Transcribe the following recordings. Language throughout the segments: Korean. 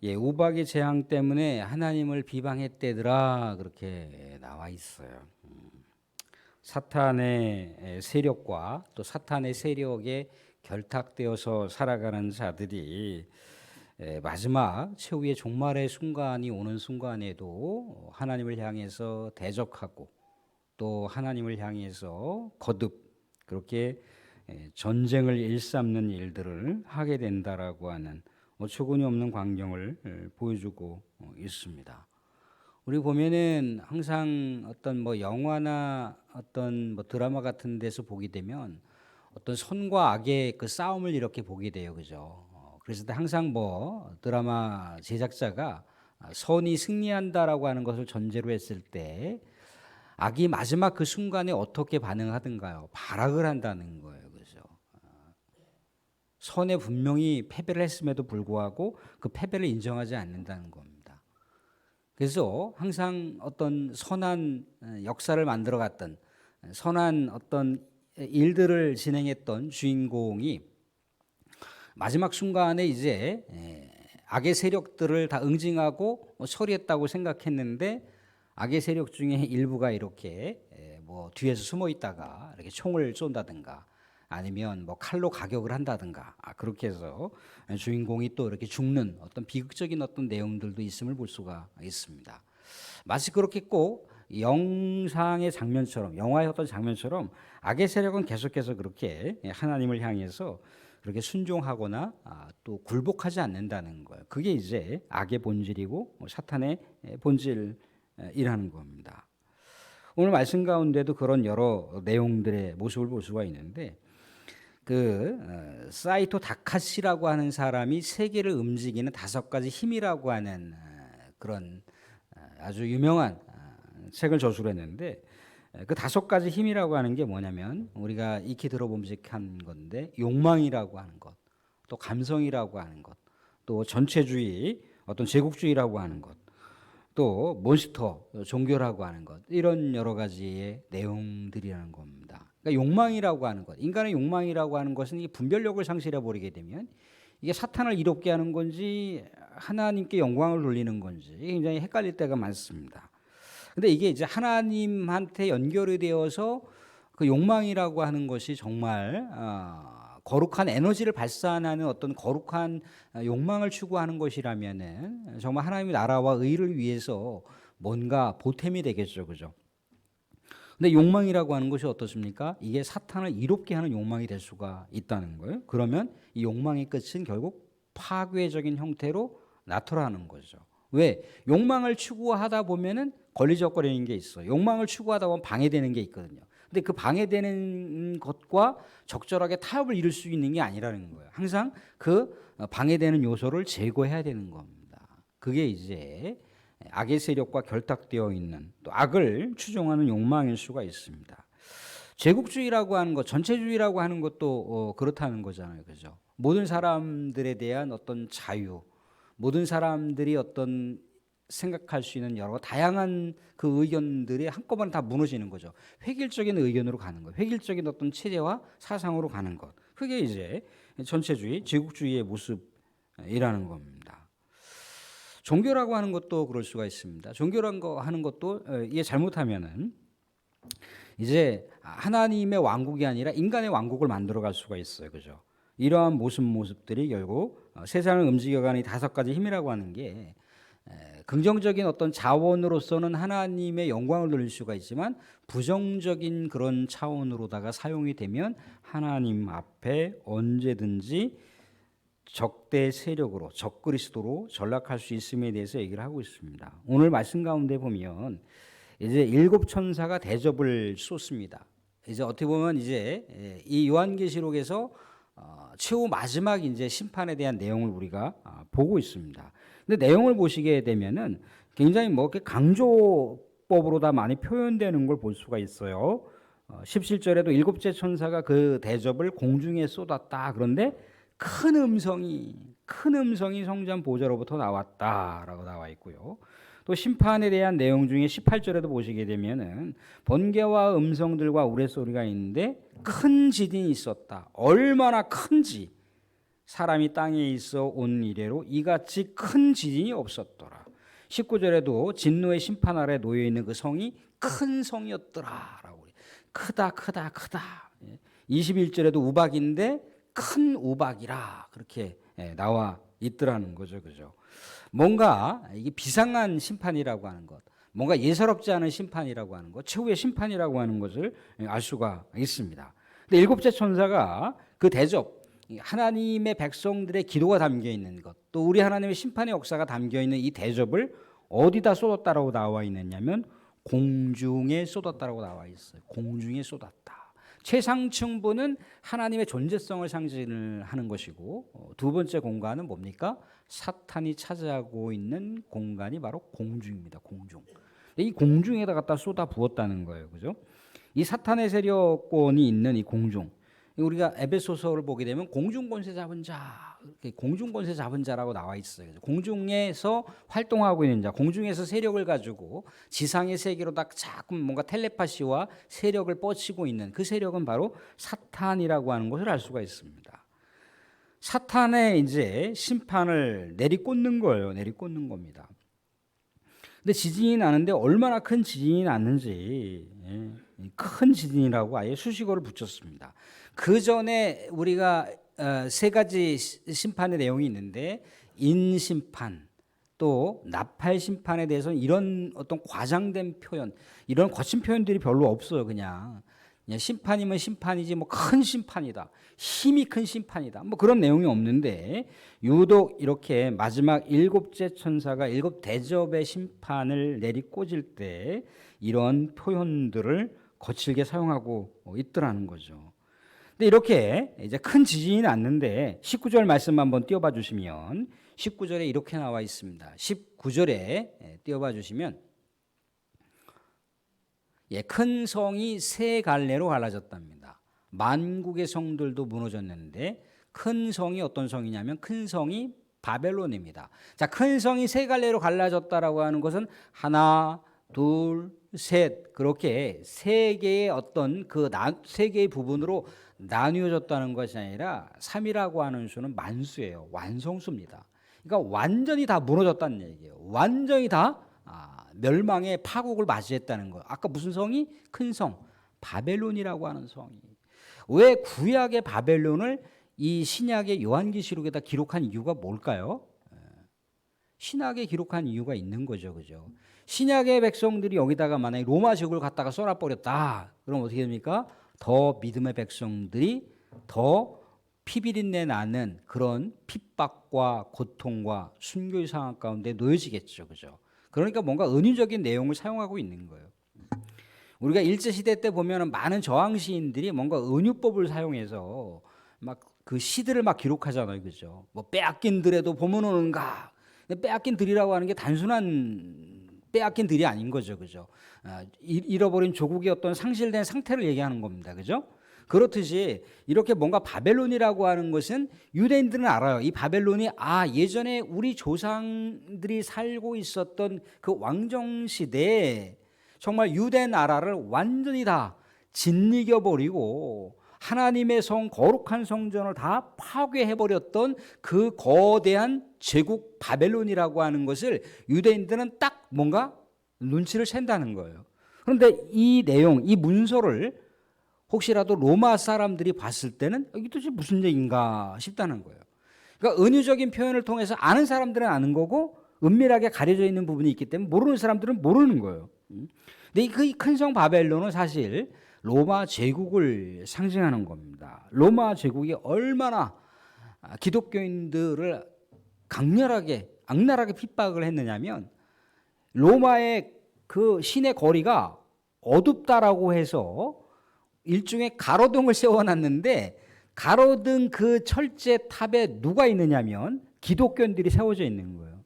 우박의 재앙 때문에 하나님을 비방했대더라 그렇게 나와 있어요. 사탄의 세력과 또 사탄의 세력에 결탁되어서 살아가는 자들이 마지막 최후의 종말의 순간이 오는 순간에도 하나님을 향해서 대적하고 또 하나님을 향해서 거듭 그렇게 전쟁을 일삼는 일들을 하게 된다라고 하는 어처구니 없는 광경을 보여주고 있습니다. 우리 보면은 항상 어떤 뭐 영화나 어떤 뭐 드라마 같은 데서 보게 되면 어떤 선과 악의 그 싸움을 이렇게 보게 돼요, 그죠? 그래서 항상 뭐 드라마 제작자가 선이 승리한다라고 하는 것을 전제로 했을 때 악이 마지막 그 순간에 어떻게 반응하든가요? 발악을 한다는 거예요, 그죠? 선에 분명히 패배를 했음에도 불구하고 그 패배를 인정하지 않는다는 겁니다. 그래서 항상 어떤 선한 역사를 만들어갔던 선한 어떤 일들을 진행했던 주인공이 마지막 순간에 이제 악의 세력들을 다 응징하고 처리했다고 생각했는데 악의 세력 중에 일부가 이렇게 뭐 뒤에서 숨어 있다가 이렇게 총을 쏜다든가 아니면 뭐 칼로 가격을 한다든가 그렇게 해서 주인공이 또 이렇게 죽는 어떤 비극적인 어떤 내용들도 있음을 볼 수가 있습니다. 마치 그렇게 꼭 영상의 장면처럼 영화의 어떤 장면처럼 악의 세력은 계속해서 그렇게 하나님을 향해서 그렇게 순종하거나 또 굴복하지 않는다는 거예요. 그게 이제 악의 본질이고 사탄의 본질이라는 겁니다. 오늘 말씀 가운데도 그런 여러 내용들의 모습을 볼 수가 있는데 사이토 다카시라고 하는 사람이 세계를 움직이는 5가지 힘이라고 하는 그런 아주 유명한 책을 저술을 했는데 그 5가지 힘이라고 하는 게 뭐냐면 우리가 익히 들어봄직한 건데 욕망이라고 하는 것, 또 감성이라고 하는 것, 또 전체주의, 어떤 제국주의라고 하는 것, 또 몬스터, 종교라고 하는 것 이런 여러 가지의 내용들이라는 겁니다. 그러니까 욕망이라고 하는 것, 인간의 욕망이라고 하는 것은 이 분별력을 상실해 버리게 되면 이게 사탄을 이롭게 하는 건지 하나님께 영광을 돌리는 건지 굉장히 헷갈릴 때가 많습니다. 근데 이게 이제 하나님한테 연결이 되어서 그 욕망이라고 하는 것이 정말 거룩한 에너지를 발산하는 어떤 거룩한 욕망을 추구하는 것이라면은 정말 하나님의 나라와 의를 위해서 뭔가 보탬이 되겠죠, 그죠? 근데 욕망이라고 하는 것이 어떻습니까? 이게 사탄을 이롭게 하는 욕망이 될 수가 있다는 거예요. 그러면 이 욕망의 끝은 결국 파괴적인 형태로 나타나는 거죠. 왜? 욕망을 추구하다 보면은 걸리적거리는 게 있어요. 욕망을 추구하다 보면 방해되는 게 있거든요. 근데 그 방해되는 것과 적절하게 타협을 이룰 수 있는 게 아니라는 거예요. 항상 그 방해되는 요소를 제거해야 되는 겁니다. 그게 이제 악의 세력과 결탁되어 있는 또 악을 추종하는 욕망일 수가 있습니다. 제국주의라고 하는 것, 전체주의라고 하는 것도 그렇다는 거잖아요. 그죠? 모든 사람들에 대한 어떤 자유, 모든 사람들이 어떤 생각할 수 있는 여러 다양한 그 의견들이 한꺼번에 다 무너지는 거죠. 획일적인 의견으로 가는 것, 획일적인 어떤 체제와 사상으로 가는 것. 그게 이제 전체주의, 제국주의의 모습이라는 겁니다. 종교라고 하는 것도 그럴 수가 있습니다. 종교라는 거 하는 것도 이게 잘못하면은 이제 하나님의 왕국이 아니라 인간의 왕국을 만들어갈 수가 있어요, 그죠? 이러한 모습들이 결국 세상을 움직여가는 이 5가지 힘이라고 하는 게 긍정적인 어떤 자원으로서는 하나님의 영광을 돌릴 수가 있지만 부정적인 그런 차원으로다가 사용이 되면 하나님 앞에 언제든지 적대 세력으로 적그리스도로 전락할 수 있음에 대해서 얘기를 하고 있습니다. 오늘 말씀 가운데 보면 이제 7 천사가 대접을 쏟습니다. 이제 어떻게 보면 이제 이 요한계시록에서 최후 마지막 이제 심판에 대한 내용을 우리가 보고 있습니다. 근데 내용을 보시게 되면은 굉장히 뭐 이렇게 강조법으로 다 많이 표현되는 걸 볼 수가 있어요. 17절에도 7째 천사가 그 대접을 공중에 쏟았다. 그런데 큰 음성이 성전 보좌로부터 나왔다라고 나와 있고요. 또 심판에 대한 내용 중에 18절에도 보시게 되면은 번개와 음성들과 우레소리가 있는데 큰 지진이 있었다. 얼마나 큰지 사람이 땅에 있어 온 이래로 이같이 큰 지진이 없었더라. 19절에도 진노의 심판 아래 놓여 있는 그 성이 큰 성이었더라라고. 크다 크다 크다. 21절에도 우박인데 큰 우박이라 그렇게 나와 있더라는 거죠. 그죠? 뭔가 이게 비상한 심판이라고 하는 것, 뭔가 예사롭지 않은 심판이라고 하는 것, 최후의 심판이라고 하는 것을 알 수가 있습니다. 근데 일곱째 천사가 그 대접, 하나님의 백성들의 기도가 담겨 있는 것, 또 우리 하나님의 심판의 역사가 담겨 있는 이 대접을 어디다 쏟았다라고 나와 있느냐면 공중에 쏟았다라고 나와 있어요. 공중에 쏟았다. 최상층부는 하나님의 존재성을 상징하는 것이고, 두 번째 공간은 뭡니까? 사탄이 차지하고 있는 공간이 바로 공중입니다. 공중. 이 공중에다 갖다 쏟아 부었다는 거예요. 그죠? 이 사탄의 세력권이 있는 이 공중. 우리가 에베소서를 보게 되면 공중 권세 잡은 자, 공중 권세 잡은 자라고 나와 있어요. 공중에서 활동하고 있는 자, 공중에서 세력을 가지고 지상의 세계로다 자꾸 뭔가 텔레파시와 세력을 뻗치고 있는 그 세력은 바로 사탄이라고 하는 것을 알 수가 있습니다. 사탄의 이제 심판을 내리꽂는 거예요. 내리꽂는 겁니다. 근데 지진이 나는데 얼마나 큰 지진이 났는지, 큰 지진이라고 아예 수식어를 붙였습니다. 그 전에 우리가 세 가지 심판의 내용이 있는데, 인심판 또 나팔 심판에 대해서는 이런 어떤 과장된 표현, 이런 거친 표현들이 별로 없어요. 그냥 심판이면 심판이지 뭐 큰 심판이다, 힘이 큰 심판이다, 뭐 그런 내용이 없는데, 유독 이렇게 마지막 일곱째 천사가 일곱 대접의 심판을 내리꽂을 때 이런 표현들을 거칠게 사용하고 있더라는 거죠. 근데 이렇게 이제 큰 지진이 났는데 19절 말씀 한번 띄워봐 주시면, 19절에 이렇게 나와 있습니다. 19절에 띄워봐 주시면, 큰 성이 세 갈래로 갈라졌답니다. 만국의 성들도 무너졌는데 큰 성이 어떤 성이냐면 큰 성이 바벨론입니다. 자, 큰 성이 세 갈래로 갈라졌다라고 하는 것은 하나, 둘, 셋, 그렇게 세 개의 어떤 세 개의 부분으로 나뉘어졌다는 것이 아니라 3이라고 하는 수는 만수예요. 완성수입니다. 그러니까 완전히 다 무너졌다는 얘기예요. 완전히 다 멸망의 파국을 맞이했다는 거예요. 아까 무슨 성이? 큰 성, 바벨론이라고 하는 성이. 왜 구약의 바벨론을 이 신약의 요한계시록에다 기록한 이유가 뭘까요? 신약에 기록한 이유가 있는 거죠. 그죠? 신약의 백성들이 여기다가 만약에 로마 제국을 갖다가 쏘아버렸다, 그럼 어떻게 됩니까? 더 믿음의 백성들이 더 피비린내 나는 그런 핍박과 고통과 순교의 상황 가운데 놓여지겠죠. 그죠? 그러니까 뭔가 은유적인 내용을 사용하고 있는 거예요. 우리가 일제시대 때 보면 많은 저항 시인들이 뭔가 은유법을 사용해서 막 그 시들을 막 기록하잖아요. 그죠? 뭐 빼앗긴 들에도 봄은 오는가. 빼앗긴 들이라고 하는 게 단순한 빼앗긴 들이 아닌 거죠. 그죠? 잃어버린 조국의 어떤 상실된 상태를 얘기하는 겁니다. 그죠? 그렇듯이 이렇게 뭔가 바벨론이라고 하는 것은 유대인들은 알아요. 이 바벨론이 예전에 우리 조상들이 살고 있었던 그 왕정 시대에 정말 유대 나라를 완전히 다 짓이겨 버리고 하나님의 성, 거룩한 성전을 다 파괴해 버렸던 그 거대한 제국 바벨론이라고 하는 것을 유대인들은 딱 뭔가 눈치를 챈다는 거예요. 그런데 이 내용, 이 문서를 혹시라도 로마 사람들이 봤을 때는 이게 도대체 무슨 얘기인가 싶다는 거예요. 그러니까 은유적인 표현을 통해서 아는 사람들은 아는 거고, 은밀하게 가려져 있는 부분이 있기 때문에 모르는 사람들은 모르는 거예요. 근데 그 큰 성 바벨론은 사실 로마 제국을 상징하는 겁니다. 로마 제국이 얼마나 기독교인들을 강렬하게 악랄하게 핍박을 했느냐면, 로마의 그 시내 거리가 어둡다라고 해서 일종의 가로등을 세워놨는데, 가로등 그 철제 탑에 누가 있느냐면 기독교인들이 세워져 있는 거예요.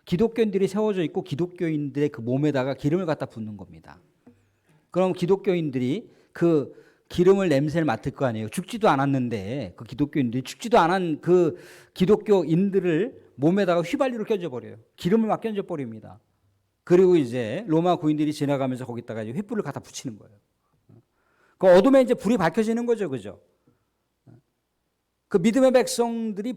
기독교인들이 세워져 있고 기독교인들의 그 몸에다가 기름을 갖다 붓는 겁니다. 그럼 기독교인들이 그 기름을 냄새를 맡을 거 아니에요. 죽지도 않았는데 그 기독교인들이 죽지도 않은 그 기독교인들을 몸에다가 휘발유를 껴줘버려요. 기름을 막 껴줘버립니다. 그리고 이제 로마 군인들이 지나가면서 거기다가 횃불을 갖다 붙이는 거예요. 그 어둠에 이제 불이 밝혀지는 거죠. 그죠? 그 믿음의 백성들이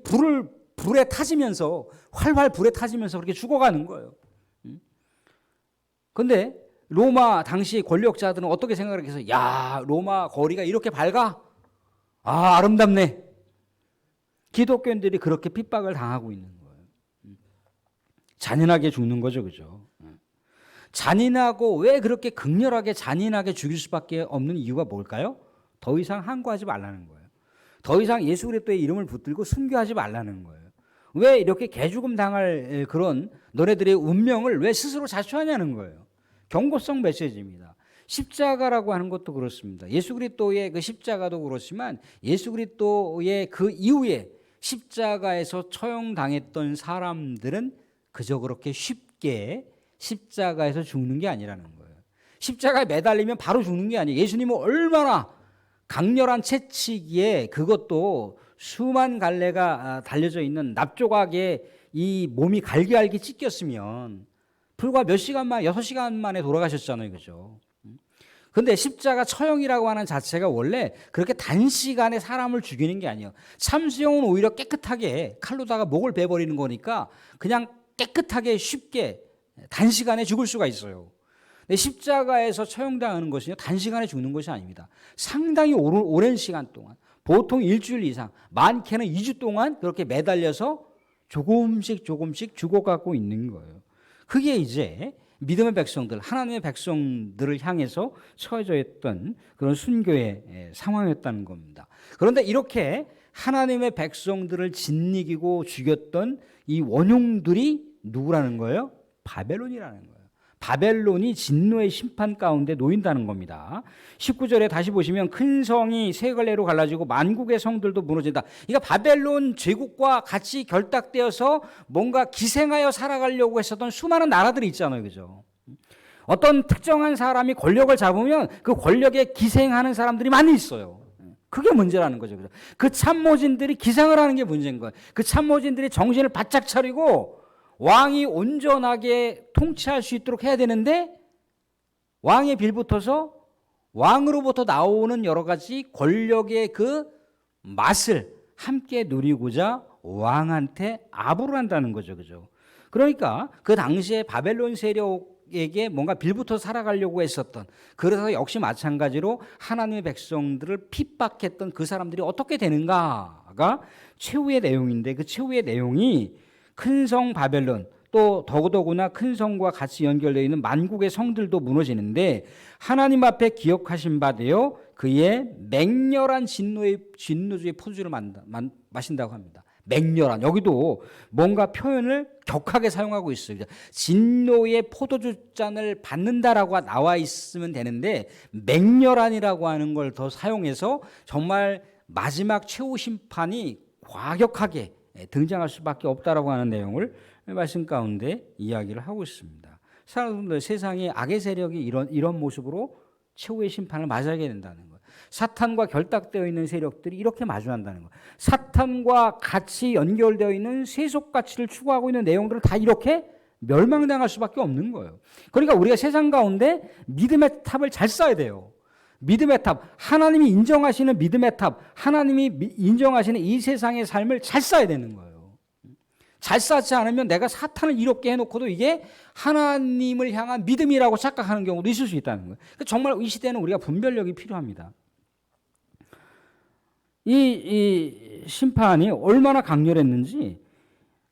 불에 타지면서 활활 불에 타지면서 그렇게 죽어가는 거예요. 그런데 로마 당시 권력자들은 어떻게 생각을 해서 야, 로마 거리가 이렇게 밝아? 아, 아름답네. 기독교인들이 그렇게 핍박을 당하고 있는 거예요. 잔인하게 죽는 거죠, 그죠? 잔인하고 왜 그렇게 극렬하게 잔인하게 죽일 수밖에 없는 이유가 뭘까요? 더 이상 항거하지 말라는 거예요. 더 이상 예수 그리스도의 이름을 붙들고 순교하지 말라는 거예요. 왜 이렇게 개죽음 당할 그런 너네들의 운명을 왜 스스로 자초하냐는 거예요. 경고성 메시지입니다. 십자가라고 하는 것도 그렇습니다. 예수 그리스도의 그 십자가도 그렇지만 예수 그리스도의 그 이후에 십자가에서 처형당했던 사람들은 그저 그렇게 쉽게 십자가에서 죽는 게 아니라는 거예요. 십자가에 매달리면 바로 죽는 게 아니에요. 예수님은 얼마나 강렬한 채찍에 그것도 수만 갈래가 달려져 있는 납조각에 이 몸이 갈기갈기 찢겼으면 불과 몇 시간 만에 6시간 만에 돌아가셨잖아요. 그죠? 근데 십자가 처형이라고 하는 자체가 원래 그렇게 단시간에 사람을 죽이는 게 아니에요. 참수형은 오히려 깨끗하게 칼로다가 목을 베버리는 거니까 그냥 깨끗하게 쉽게 단시간에 죽을 수가 있어요. 근데 십자가에서 처형당하는 것은요, 단시간에 죽는 것이 아닙니다. 상당히 오랜 시간 동안, 보통 일주일 이상, 많게는 2주 동안 그렇게 매달려서 조금씩 죽어가고 있는 거예요. 그게 이제 믿음의 백성들, 하나님의 백성들을 향해서 처해져 있던 그런 순교의 상황이었다는 겁니다. 그런데 이렇게 하나님의 백성들을 짓이기고 죽였던 이 원흉들이 누구라는 거예요? 바벨론이라는 거예요. 바벨론이 진노의 심판 가운데 놓인다는 겁니다. 19절에 다시 보시면 큰 성이 세 갈래로 갈라지고 만국의 성들도 무너진다. 그러니까 바벨론 제국과 같이 결탁되어서 뭔가 기생하여 살아가려고 했었던 수많은 나라들이 있잖아요. 그죠? 어떤 특정한 사람이 권력을 잡으면 그 권력에 기생하는 사람들이 많이 있어요. 그게 문제라는 거죠. 그 참모진들이 기생을 하는 게 문제인 거예요. 그 참모진들이 정신을 바짝 차리고 왕이 온전하게 통치할 수 있도록 해야 되는데 왕에 빌붙어서 왕으로부터 나오는 여러 가지 권력의 그 맛을 함께 누리고자 왕한테 아부를 한다는 거죠. 그죠? 그러니까 그 당시에 바벨론 세력에게 뭔가 빌붙어 살아가려고 했었던, 그래서 역시 마찬가지로 하나님의 백성들을 핍박했던 그 사람들이 어떻게 되는가가 최후의 내용인데, 그 최후의 내용이 큰 성 바벨론, 또 더더구나 큰 성과 같이 연결되어 있는 만국의 성들도 무너지는데 하나님 앞에 기억하신 바 되어 그의 맹렬한 진노주의 포도주를 마신다고 합니다. 맹렬한, 여기도 뭔가 표현을 격하게 사용하고 있어요. 진노의 포도주 잔을 받는다라고 나와 있으면 되는데 맹렬한이라고 하는 걸 더 사용해서 정말 마지막 최후 심판이 과격하게 등장할 수밖에 없다라고 하는 내용을 말씀 가운데 이야기를 하고 있습니다. 사람들, 세상의 악의 세력이 이런 모습으로 최후의 심판을 맞이하게 된다는 거예요. 사탄과 결탁되어 있는 세력들이 이렇게 마주한다는 거예요. 사탄과 같이 연결되어 있는 세속 가치를 추구하고 있는 내용들을 다 이렇게 멸망당할 수밖에 없는 거예요. 그러니까 우리가 세상 가운데 믿음의 탑을 잘 쌓아야 돼요. 믿음의 탑, 하나님이 인정하시는 믿음의 탑, 하나님이 인정하시는 이 세상의 삶을 잘 쌓아야 되는 거예요. 잘 쌓지 않으면 내가 사탄을 이롭게 해놓고도 이게 하나님을 향한 믿음이라고 착각하는 경우도 있을 수 있다는 거예요. 정말 이 시대는 우리가 분별력이 필요합니다. 이 심판이 얼마나 강렬했는지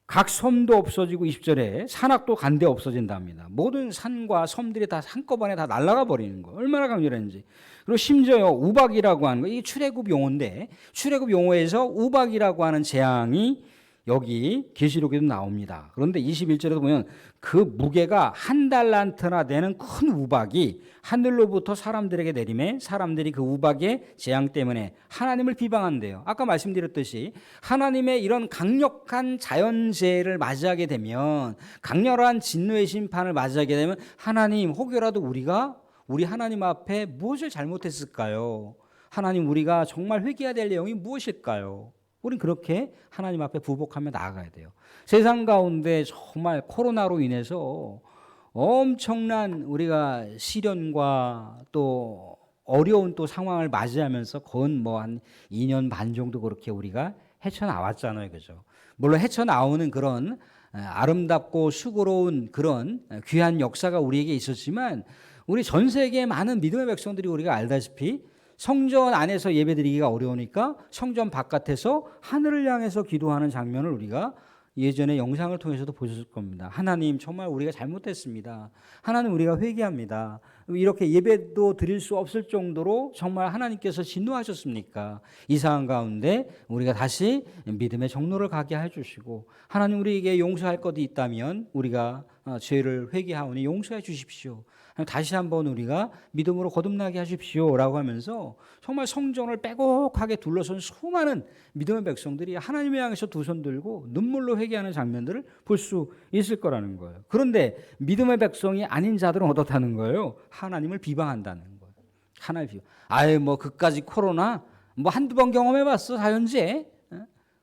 각 섬도 없어지고 20절에 산악도 간데 없어진답니다. 모든 산과 섬들이 다 한꺼번에 다 날아가 버리는 거예요. 얼마나 강렬했는지. 그리고 심지어 우박이라고 하는 거, 이게 출애굽 용어인데 출애굽 용어에서 우박이라고 하는 재앙이 여기 계시록에도 나옵니다. 그런데 21절에도 보면 그 무게가 1달란트나 되는 큰 우박이 하늘로부터 사람들에게 내림에 사람들이 그 우박의 재앙 때문에 하나님을 비방한대요. 아까 말씀드렸듯이 하나님의 이런 강력한 자연재해를 맞이하게 되면, 강렬한 진노의 심판을 맞이하게 되면 하나님, 혹여라도 우리 하나님 앞에 무엇을 잘못했을까요? 하나님, 우리가 정말 회개해야 될 내용이 무엇일까요? 우리는 그렇게 하나님 앞에 부복하며 나아가야 돼요. 세상 가운데 정말 코로나로 인해서 엄청난 우리가 시련과 또 어려운 또 상황을 맞이하면서 건 뭐 한 2년 반 정도 그렇게 우리가 헤쳐나왔잖아요. 그죠? 물론 헤쳐나오는 그런 아름답고 수고로운 그런 귀한 역사가 우리에게 있었지만 우리 전 세계의 많은 믿음의 백성들이 우리가 알다시피 성전 안에서 예배드리기가 어려우니까 성전 바깥에서 하늘을 향해서 기도하는 장면을 우리가 예전에 영상을 통해서도 보셨을 겁니다. 하나님 정말 우리가 잘못했습니다. 하나님 우리가 회개합니다. 이렇게 예배도 드릴 수 없을 정도로 정말 하나님께서 진노하셨습니까? 이 상황 가운데 우리가 다시 믿음의 정로를 가게 해주시고 하나님 우리에게 용서할 것이 있다면 우리가 죄를 회개하오니 용서해 주십시오. 다시 한번 우리가 믿음으로 거듭나게 하십시오라고 하면서 정말 성전을 빼곡하게 둘러선 수많은 믿음의 백성들이 하나님을 향해서 두 손 들고 눈물로 회개하는 장면들을 볼 수 있을 거라는 거예요. 그런데 믿음의 백성이 아닌 자들은 어떻다는 거예요? 하나님을 비방한다는 거예요. 하나님 비방. 아예 뭐 그까지 코로나 뭐 한두 번 경험해봤어 자연재해.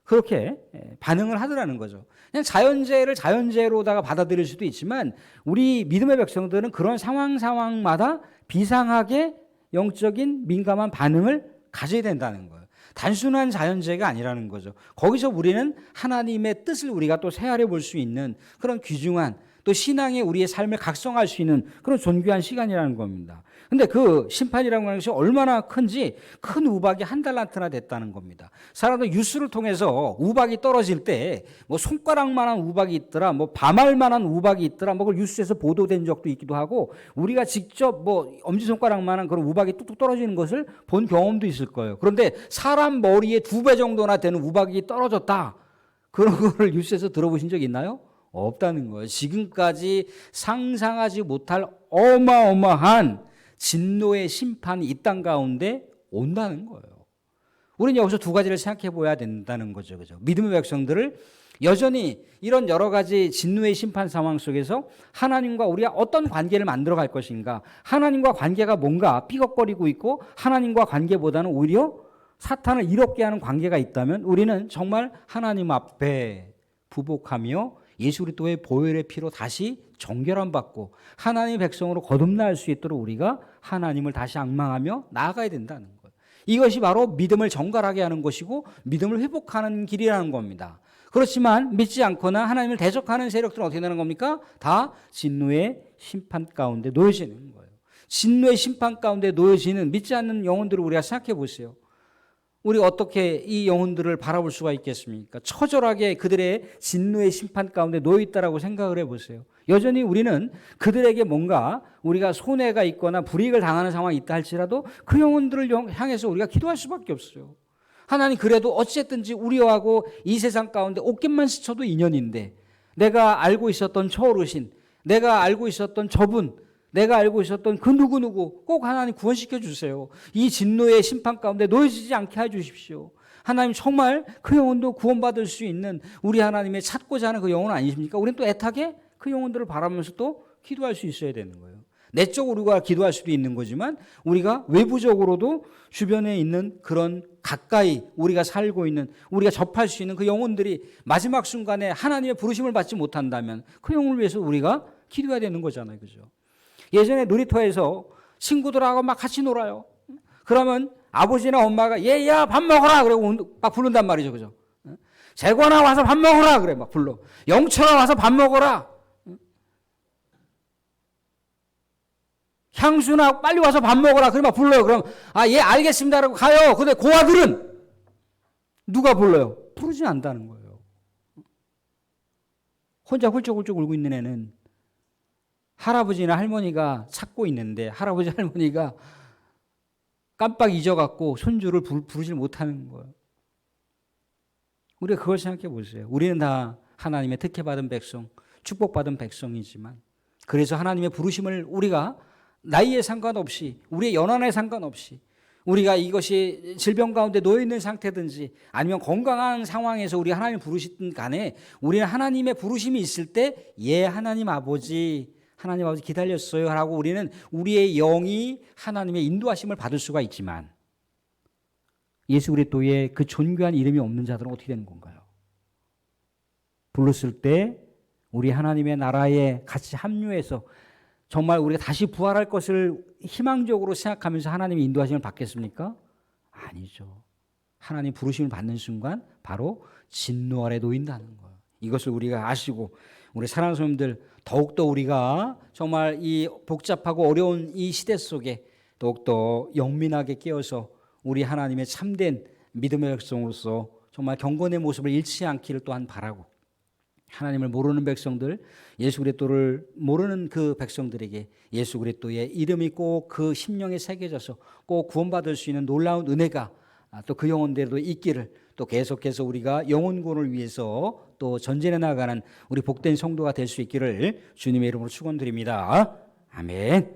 그렇게 반응을 하더라는 거죠. 그냥 자연재해를 자연재해로다가 받아들일 수도 있지만 우리 믿음의 백성들은 그런 상황마다 비상하게 영적인 민감한 반응을 가져야 된다는 거예요. 단순한 자연재해가 아니라는 거죠. 거기서 우리는 하나님의 뜻을 우리가 또 헤아려 볼 수 있는 그런 귀중한 또 신앙의 우리의 삶을 각성할 수 있는 그런 존귀한 시간이라는 겁니다. 근데 그 심판이라고 하는 것이 얼마나 큰지 큰 우박이 한 달란트나 됐다는 겁니다. 사람들 뉴스를 통해서 우박이 떨어질 때 뭐 손가락만한 우박이 있더라, 뭐 밤알만한 우박이 있더라, 뭐 그걸 뉴스에서 보도된 적도 있기도 하고 우리가 직접 뭐 엄지손가락만한 그런 우박이 뚝뚝 떨어지는 것을 본 경험도 있을 거예요. 그런데 사람 머리에 2배 정도나 되는 우박이 떨어졌다. 그런 거를 뉴스에서 들어보신 적 있나요? 없다는 거예요. 지금까지 상상하지 못할 어마어마한 진노의 심판이 이 땅 가운데 온다는 거예요. 우리는 여기서 두 가지를 생각해 보아야 된다는 거죠. 그죠? 믿음의 백성들을 여전히 이런 여러 가지 진노의 심판 상황 속에서 하나님과 우리가 어떤 관계를 만들어 갈 것인가? 하나님과 관계가 뭔가 삐걱거리고 있고 하나님과 관계보다는 오히려 사탄을 이롭게 하는 관계가 있다면 우리는 정말 하나님 앞에 부복하며 예수 그리스도의 보혈의 피로 다시 정결함 받고 하나님의 백성으로 거듭날 수 있도록 우리가 하나님을 다시 앙망하며 나아가야 된다는 거예요. 이것이 바로 믿음을 정갈하게 하는 것이고 믿음을 회복하는 길이라는 겁니다. 그렇지만 믿지 않거나 하나님을 대적하는 세력들은 어떻게 되는 겁니까? 다 진노의 심판 가운데 놓여지는 거예요. 진노의 심판 가운데 놓여지는 믿지 않는 영혼들을 우리가 생각해 보세요. 우리 어떻게 이 영혼들을 바라볼 수가 있겠습니까? 처절하게 그들의 진노의 심판 가운데 놓여 있다라고 생각을 해보세요. 여전히 우리는 그들에게 뭔가 우리가 손해가 있거나 불이익을 당하는 상황이 있다 할지라도 그 영혼들을 향해서 우리가 기도할 수밖에 없어요. 하나님 그래도 어쨌든지 우리하고 이 세상 가운데 옷깃만 스쳐도 인연인데 내가 알고 있었던 저 어르신, 내가 알고 있었던 저분, 내가 알고 있었던 그 누구누구 꼭 하나님 구원시켜 주세요. 이 진노의 심판 가운데 놓여지지 않게 해주십시오. 하나님 정말 그 영혼도 구원받을 수 있는 우리 하나님의 찾고자 하는 그 영혼 아니십니까? 우리는 또 애타게 그 영혼들을 바라면서 또 기도할 수 있어야 되는 거예요. 내적으로 우리가 기도할 수도 있는 거지만 우리가 외부적으로도 주변에 있는 그런 가까이 우리가 살고 있는 우리가 접할 수 있는 그 영혼들이 마지막 순간에 하나님의 부르심을 받지 못한다면 그 영혼을 위해서 우리가 기도해야 되는 거잖아요. 그죠? 예전에 놀이터에서 친구들하고 막 같이 놀아요. 그러면 아버지나 엄마가 얘야 밥 먹어라 그러고 막 부른단 말이죠. 그죠? 재권아 와서 밥 먹어라 그래 막 불러. 영철아 와서 밥 먹어라. 향수나 빨리 와서 밥 먹어라 그래 막 불러요. 그럼 예 알겠습니다라고 가요. 근데 그 아들은 누가 불러요? 부르지 않는다는 거예요. 혼자 훌쩍훌쩍 울고 있는 애는 할아버지나 할머니가 찾고 있는데 할아버지 할머니가 깜빡 잊어갖고 손주를 부르질 못하는 거예요. 우리가 그걸 생각해 보세요. 우리는 다 하나님의 특혜받은 백성, 축복받은 백성이지만 그래서 하나님의 부르심을 우리가 나이에 상관없이 우리의 연한에 상관없이 우리가 이것이 질병 가운데 놓여있는 상태든지 아니면 건강한 상황에서 우리 하나님 부르시든 간에 우리는 하나님의 부르심이 있을 때 하나님 아버지 기다렸어요 라고 우리는 우리의 영이 하나님의 인도하심을 받을 수가 있지만 예수 그리스도의 그 존귀한 이름이 없는 자들은 어떻게 되는 건가요? 불렀을 때 우리 하나님의 나라에 같이 합류해서 정말 우리가 다시 부활할 것을 희망적으로 생각하면서 하나님의 인도하심을 받겠습니까? 아니죠. 하나님 부르심을 받는 순간 바로 진노 아래 놓인다는 거예요. 이것을 우리가 아시고 우리 사랑하는 성도님들 더욱더 우리가 정말 이 복잡하고 어려운 이 시대 속에 더욱더 영민하게 깨어서 우리 하나님의 참된 믿음의 백성으로서 정말 경건의 모습을 잃지 않기를 또한 바라고, 하나님을 모르는 백성들, 예수 그리스도를 모르는 그 백성들에게 예수 그리스도의 이름이 꼭 그 심령에 새겨져서 꼭 구원받을 수 있는 놀라운 은혜가 또 그 영혼들도 있기를, 또 계속해서 우리가 영혼구원을 위해서 또 전진해 나가는 우리 복된 성도가 될 수 있기를 주님의 이름으로 축원드립니다. 아멘.